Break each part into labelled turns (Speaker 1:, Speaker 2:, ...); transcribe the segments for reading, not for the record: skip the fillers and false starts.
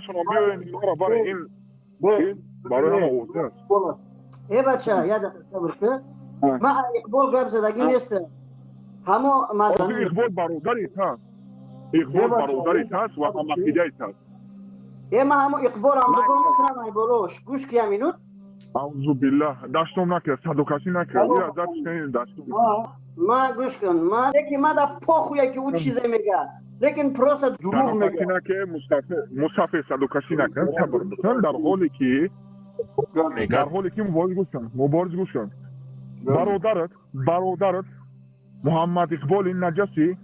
Speaker 1: شما بیاین اینها برای این برای همه اوضاع است.
Speaker 2: ای بچه یه دقیقه صبر کن. ما اقبال گپ زدگی نیست. همه مدنی
Speaker 1: اقبال برادریت هست. اقبال برادریت هست و هم عقیده‌ایت هست.
Speaker 2: ما همه اقبال هم بگم میتونم ای بولوش گوش کیا مینوت.
Speaker 1: اعوذ بالله داشتم نکرد صدوکشی نکرد یا ذات کنین داشتم.
Speaker 2: ما گوش کن ما لیکن ما دا پاخویا که اون چیزی میگه لیکن پروسه دروغ میگه.
Speaker 1: که مصطفی صدوکشی نکرد صبر بکن در حالی که مبارز گوش کن برادرت محمد اقبال نجسی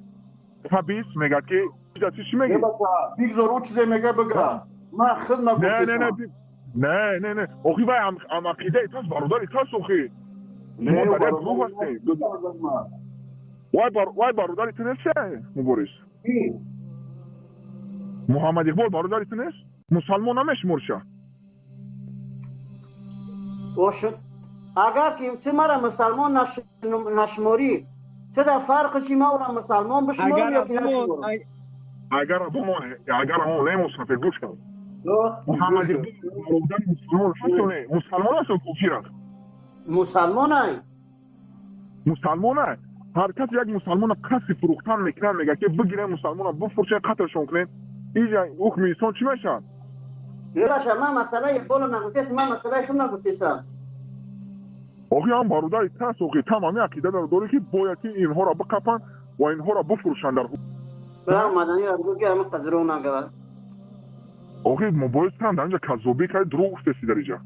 Speaker 1: خبیث میگه که چی میگه؟
Speaker 3: بگذار اون چیزی میگه بگه من خود نگفتم.
Speaker 1: نه اوخی وای هم عقیده ایتاز برادر ایتاز اوخی مادر دروغ هستی وای برادر ایتو نیست مبارز محمد اقبال برادر ایتو نیست مسلمان همش مرشه
Speaker 2: باشد اگر که تو مرا مسلمان نشماری تو در فرق چی ما اون مسلمان بشمارم یا که نشمارم
Speaker 1: اگر همون نموسنفه گوش کن محمد اقبال برادر مسلمان هستونه مسلمان هستون کوفی رخ مسلمان های هر کس یک مسلمان کسی فروختن میکنن میگه که بگیره مسلمان بفروشه قتلشون کنین اینجا حکم اسلام چی میشن؟
Speaker 2: باشه من مسئله اقبال نگوتیست من مسئله شما نگوتیستم
Speaker 1: آقای هم برادر تست آقای تمامی عقیده داره که باید که اینها را بقپن و اینها را بفروشن در
Speaker 2: به مدنی را بگو که همه قدرو نگوه
Speaker 1: آقای مبایز هم در اینجا کذابی که دروغ استیسی در اینجا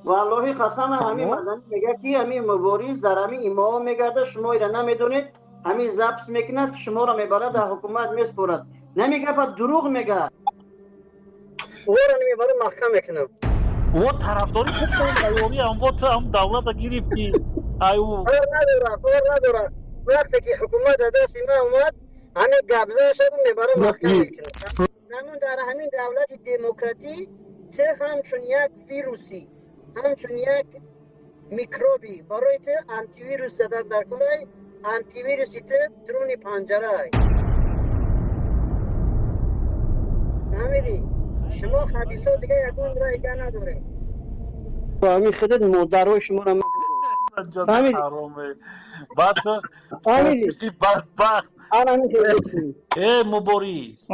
Speaker 2: والله قسم همین مدنی میگه که همین مبارز در همین ایمام میگرده شما ایره نمیدونید همین زبس میکند شما را میبرد در حکومت میسپرد نمیگه پا دروغ میگه او را نمیبره محکم میکنم
Speaker 4: و طرفداری خوب کنم ایوانی هم دولت گرفتی ایو
Speaker 2: نداره وقتی که حکومت دست ما اومد همین گبزه شد میبره محکم میکنم نمون در همین دولت دموکراتی چه همچون یک ویروسی همچون یک میکروبی برای تو انتی ویروس صدق در کنه انتی ویروسی تو درون پنجره های فهمیدی؟ شما خبیثا دیگه یکون رای که نداره همین خودت مادرها شما را مگو
Speaker 4: فهمیدی؟ حرامه بعد تو فرسیتی بدبخت ای مباریز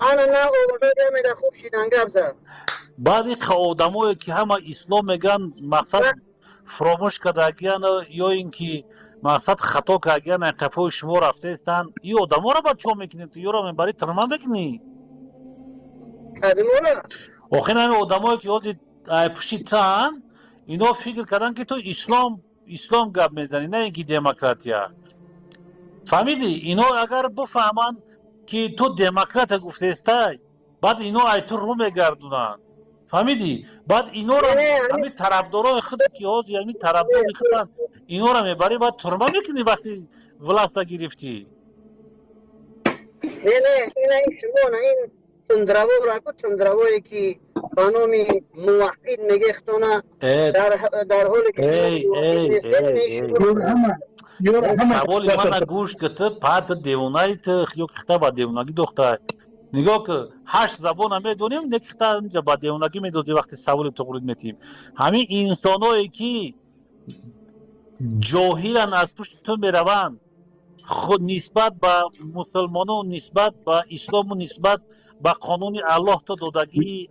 Speaker 2: انا نه اوورده میده خوب شیدن گب زد
Speaker 4: بعد این آدمایی که همه اسلام میگن مقصد فراموش کردگیان یا اینکه مقصد خطا کردگیان قفای شما رفته استن این آدما را باید چون میکنید تو یورا میبری ترمان بکنی
Speaker 2: کدومونا
Speaker 4: آخه همین آدمایی که یادی پشتی تن اینا فکر کردن که تو اسلام گپ میزنی نه اینکه دموکراتیا فهمیدی اینا اگر بفهمن که تو دموکرات گفته استی بعد اینا ای تو رو میگردونن فهمیدی بعد اینا را همین طرفدارای خودت که هست یعنی طرفدار خودت اینا را میبری بعد ترما میکنی وقتی ولاستا گرفتی
Speaker 2: نه این شما نه این تندرو را کو تندروی که خانومی موحد میگه ختونه در حالی که
Speaker 4: سوال من گوش که تو پات دیوانایی تو خیلی خطا با دیوانگی دختر نگاه که 8 زبان هم میدونیم نکتا اینجا با دیوانگی میدونی وقتی سوال تو قرید میتیم همین انسانایی که جاهلن از پشت تو میروند خود نسبت به مسلمانان نسبت به اسلام و نسبت به قانون الله تو دادگی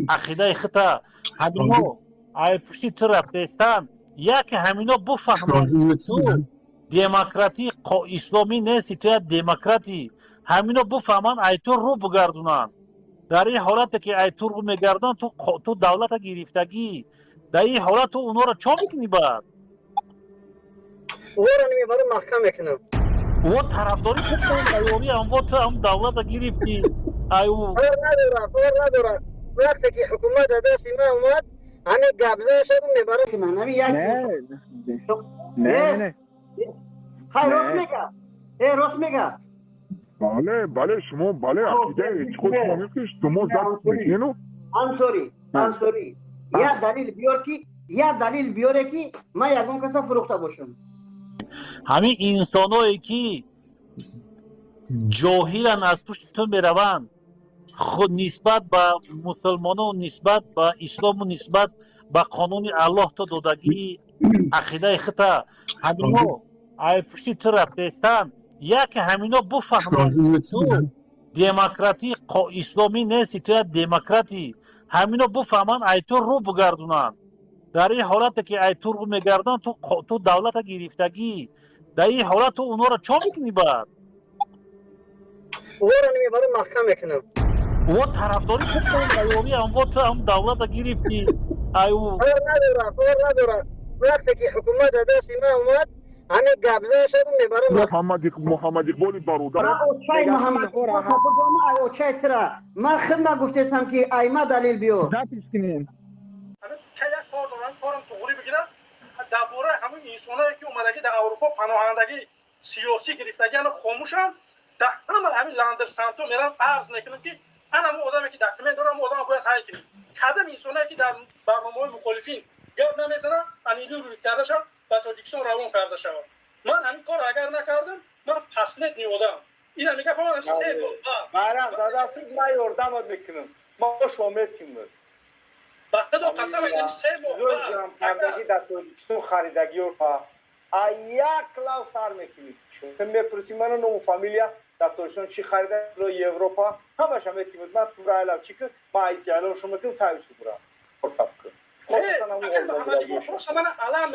Speaker 4: عقیده خطا همینا ای پشت تو رفته استن یک همینا بفهمن تو دموکراتی اسلامی نیستی تو دموکراتی همینا بفهمن ای تو رو بگردونن در این حالت که ای تو رو میگردن تو دولت گرفتگی در این حالت تو اونا را چا میکنی بعد
Speaker 2: او را نمیبره محکم میکنم
Speaker 4: و طرفداری خوب کنم ایوانی هم دولت گرفتی ایو
Speaker 2: نداره وقتی که حکومت دست ما اومد همین گبزه شد میبره من همین یک نه خیلی راست میگه
Speaker 1: بله شما بله عقیده خود شما میگید شما زد میکنو
Speaker 2: انصوری یه دلیل بیاره که من یکون کسا فروخته باشم
Speaker 4: همین انسانایی که جاهلن از پشت تو میروند خود نسبت به مسلمانان نسبت به اسلام و نسبت به قانون الله تو دادگی عقیده خطا همینو ای پشتی تو رفتستان یک همینو بفهمن تو دموکراتی اسلامی نیستی تو یک دموکراتی همینو بفهمن ای تو رو بگردونن در این حالت که ای تو رو میگردن تو دولت گرفتگی در این حالت تو اونا رو چون میکنی بعد
Speaker 2: او را نمیبرم محکم میکنم
Speaker 4: و طرفداری بکنم ایوری هم دولت گرفتی ایو
Speaker 2: کار ندارم وقتی که حکومت دست ما اومد همه گبزه شد میبرم
Speaker 1: محمد اقبال برادر
Speaker 2: اوچای محمد اوچای ترا من خدمت گفتم که ایما دلیل بیار
Speaker 1: داتش کنین
Speaker 5: که یک کار دارن کارم توغری بگیرن درباره همون انسانایی که اومدگی در اروپا پناهندگی سیاسی گرفتگی خاموشن در همین لندر سانتو میرن عرض میکنن که انا مو آدمی که دکمنت دارم آدم باید حل کنیم کدام انسانایی که در برنامه‌های مخالفین گپ نمیزنن انیلو رو کرده شم و تاجیکستان روان کرده شم من همین کار اگر نکردم من پسنت نیودم اینا میگه فلان سه
Speaker 3: Bayram dadası ben yordam میکنم ما شما تیم
Speaker 5: خدا قسم این سه
Speaker 3: زوجم کردگی در تاجیکستان خریدگی رو یک کلاو سر میکنید شما میپرسی من نو فامیلیا در تاجیکستان چی خریده روی اروپا همش هم تیم من تو راه لب چیک ما ایسیالو شما که تایید برا پورتاب کن
Speaker 5: خب من علم